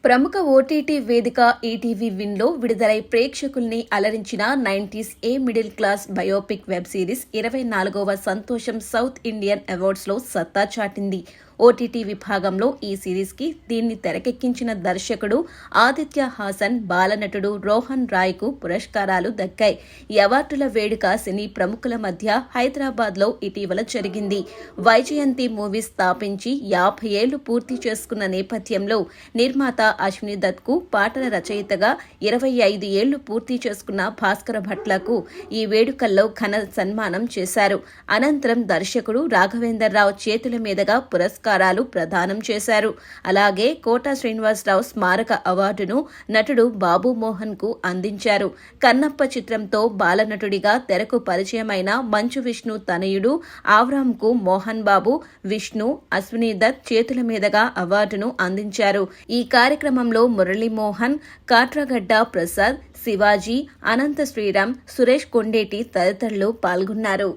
ప్రముఖ ఓటీటీ వేదిక ఈటీవీ విన్లో విడుదలై ప్రేక్షకుల్ని అలరించిన 90s a middle class biopic web series 24వ సంతోషం సౌత్ ఇండియన్ అవార్డ్స్లో సత్తా చాటింది. ఓటీటీ విభాగంలో ఈ సిరీస్కి దీన్ని తెరకెక్కించిన దర్శకుడు ఆదిత్య హాసన్, బాలనటుడు రోహన్ రాయ్కు పురస్కారాలు దక్కాయి. ఈ అవార్డుల వేడుక సినీ ప్రముఖుల మధ్య హైదరాబాద్లో ఇటీవల జరిగింది. వైజయంతి మూవీస్ స్థాపించి 50 ఏళ్లు పూర్తి చేసుకున్న నేపథ్యంలో నిర్మాత అశ్విని దత్కు, పాటల రచయితగా 25 ఏళ్లు పూర్తి చేసుకున్న భాస్కర భట్లకు ఈ వేడుకల్లో ఘన సన్మానం చేశారు. అనంతరం దర్శకుడు రాఘవేంద్రరావు చేతుల మీదుగా పురస్కారాలు ప్రదానం చేశారు. అలాగే కోట శ్రీనివాసరావు స్మారక అవార్డును నటుడు బాబు మోహన్ కు అందించారు. కన్నప్ప చిత్రంతో బాలనటుడిగా తెరకు పరిచయమైన మంచు విష్ణు తనయుడు ఆవ్రాంకు మోహన్ బాబు, విష్ణు, అశ్విని దత్ చేతుల మీదుగా అవార్డును అందించారు. ఈ కార్యక్రమంలో మురళీమోహన్, కాట్రగడ్డ ప్రసాద్, శివాజీ, అనంత శ్రీరామ్, సురేష్ కొండేటి తదితరులు పాల్గొన్నారు.